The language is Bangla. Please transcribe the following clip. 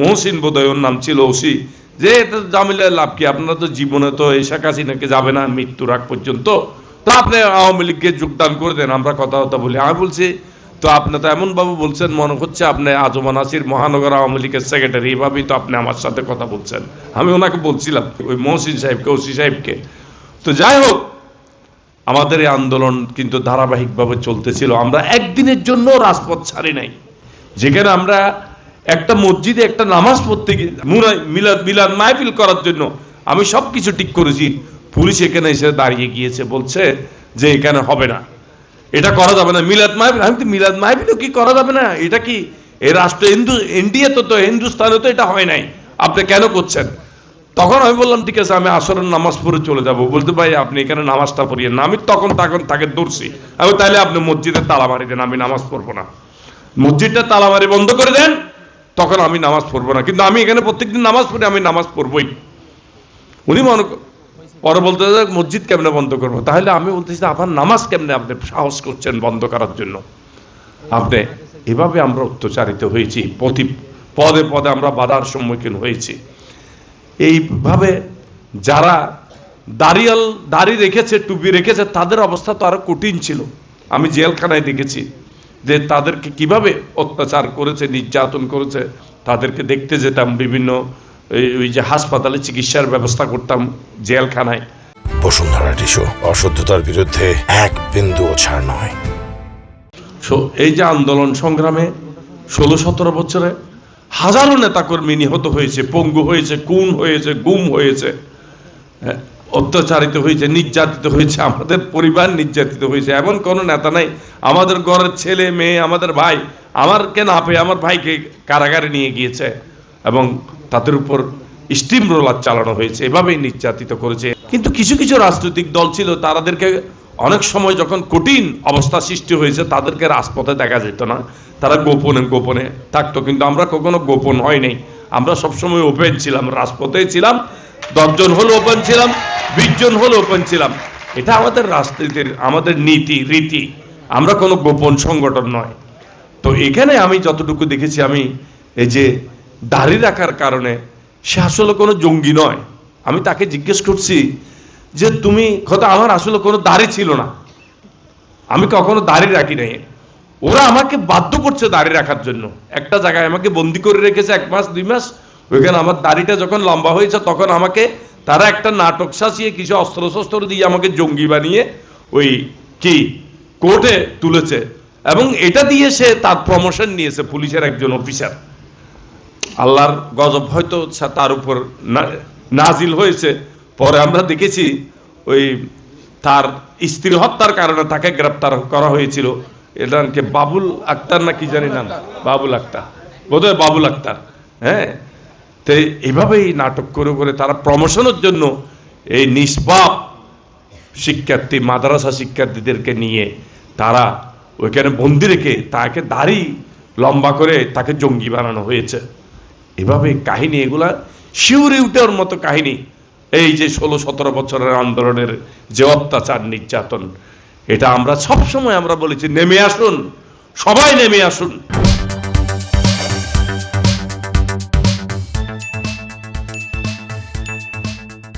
মহসিন বোধহয় ওর নাম ছিল ওসি, যে এটা জামিলার লাভ কি, আপনারা তো জীবনে তো এই শেখ হাসিনাকে যাবে না মৃত্যুর আগ পর্যন্ত, তো আপনি আওয়ামী লীগকে যোগদান করে দেন, আমরা কথা বলি। আমি বলছি তো আপনি তো এমন ভাবে বলছেন মনে হচ্ছে আপনি আজমান নাসির মহানগর আওয়ামী লীগের সেক্রেটারি, এভাবেই তো আপনি আমার সাথে কথা বলছেন। আমি ওনাকে বলছিলাম ওই মহসিন সাহেবকে, ওসি সাহেবকে। তো যাই হোক, আমাদের এই আন্দোলন কিন্তু ধারাবাহিকভাবে চলতেছিল। আমরা একদিনের জন্য রাজপথ ছাড়ি নাই। যেখানে আমরা একটা মসজিদে একটা নামাজ পড়তে গিয়ে মিলাদ মাহফিল করার জন্য আমি সবকিছু ঠিক করেছি, পুলিশ এখানে এসে দাঁড়িয়ে গিয়েছে, বলছে যে এখানে হবে না, এটা করা যাবে না মিলাদ মাহফিল। আমি তো মিলাদ মাহফিলও কি করা যাবে না? এটা কি এই রাষ্ট্র ইন্ডিয়া তো হিন্দুস্তানে তো এটা হয় নাই, আপনি কেন করছেন? তখন আমি বললাম ঠিক আছে, আমি আসরের নামাজ পড়ে চলে যাব। বলতে ভাই আপনি এখানে নামাজটা পড়িয়েন না। আমি তখন তাকে দৌড়ছি, আমি তাহলে আপনি মসজিদে তালা মারি দেন, আমি নামাজ পড়বো না। মসজিদটা তালা মারি বন্ধ করে দেন, তখন আমি নামাজ পড়বো না। কিন্তু আমি এখানে প্রত্যেকদিন নামাজ পড়ি, আমি নামাজ পড়বই। উনি মনে পরে বলতে মসজিদ কেমনে বন্ধ করবো? তাহলে আমি বলতেছি আপনার নামাজ কেমনে আপনি সাহস করছেন বন্ধ করার জন্য? আপনি এভাবে আমরা অত্যাচারিত হয়েছি, পদে পদে আমরা বাধার সম্মুখীন হয়েছি। এইভাবে যারা দাড়ি রেখেছে, টুপি রেখেছে, তাদের অবস্থা তো আরো কঠিন ছিল। আমি জেলখানায় দেখেছি যে তাদেরকে কিভাবে অত্যাচার করেছে, নির্যাতন করেছে। তাদেরকে দেখতে যেতাম বিভিন্ন ওই যে হাসপাতালে চিকিৎসার ব্যবস্থা করতাম জেলখানায়। বসুন্ধরা টিস্যু, অশুদ্ধতার বিরুদ্ধে এক বিন্দুও ছাড় নয়। এই যে আন্দোলন সংগ্রামে 16-17 বছরে হাজারো নেতাকর্মী নিহত হয়েছে, পঙ্গু হয়েছে, খুন হয়েছে, গুম হয়েছে, অত্যাচারিত হয়েছে, নির্যাতিত হয়েছে। আমাদের পরিবার নির্যাতিত হয়েছে। এমন কোন নেতা নাই, আমাদের ঘরের ছেলে মেয়ে, আমাদের ভাই, আমারকে না পেয়ে আমার ভাইকে কারাগারে নিয়ে গিয়েছে এবং তাদের উপর স্টিম রোলার চালানো হয়েছে, এভাবেই নির্যাতিত করেছে। কিন্তু কিছু কিছু রাজনৈতিক দল ছিল, তাদেরকে অনেক সময় যখন কঠিন অবস্থা সৃষ্টি হয়েছে, তাদেরকে রাজপথে দেখা যেত না, তারা গোপনে থাকতো। কিন্তু আমরা কখনো গোপন হয় নাই, আমরা সবসময় ওপেন ছিলাম, রাজপথে ছিলাম। 10 জন হলো ওপেন ছিলাম, 20 জন হলো ওপেন ছিলাম। এটা আমাদের রাজনীতির, আমাদের নীতি রীতি। আমরা কোনো গোপন সংগঠন নয়। তো এখানে আমি যতটুকু দেখেছি, আমি এই যে দাড়ি রাখার কারণে সে আসলে কোনো জঙ্গি নয়। আমি তাকে জিজ্ঞেস করছি যে তুমি কথা, আমার আসলে কোনো দাড়ি ছিল না, আমি কখনো দাড়ি রাখি নাই। ওরা আমাকে বাধ্য করছে দাড়ি রাখার জন্য। একটা জায়গায় আমাকে বন্দি করে রেখেছে 1 মাস 2 মাস। ওইখানে আমার দাড়িটা যখন লম্বা হয়েছে, তখন আমাকে তারা একটা নাটক সাজিয়ে কিছু অস্ত্র দিয়ে আমাকে জঙ্গি বানিয়ে ওই কি কোর্টে তুলেছে, এবং এটা দিয়ে সে তার প্রমোশন নিয়েছে, পুলিশের একজন অফিসার। আল্লাহর গজব হয়তো তার উপর নাজিল হয়েছে। পরে আমরা দেখেছি ওই তার স্ত্রী হত্যার কারণে তাকে গ্রেপ্তার করা হয়েছিল। এটাকে বাবুল আক্তার না কি জানি নাম, বাবুল আক্তার, বোধহয় বাবুল আক্তার। হ্যাঁ, তো এইভাবেই নাটক করে তারা প্রমোশনের জন্য এই নিষ্পাপ শিক্ষার্থী, মাদ্রাসা শিক্ষার্থীদেরকে নিয়ে তারা ওইখানে বন্দি রেখে তাকে দাড়ি লম্বা করে তাকে জঙ্গি বানানো হয়েছে। এভাবে কাহিনী, এগুলা শিউরে উঠার মতো কাহিনী। এই যে 16-17 বছরের আন্দোলনের যে অত্যাচার নির্যাতন, এটা আমরা সবসময় আমরা বলেছি নেমে আসুন, সবাই নেমে আসুন।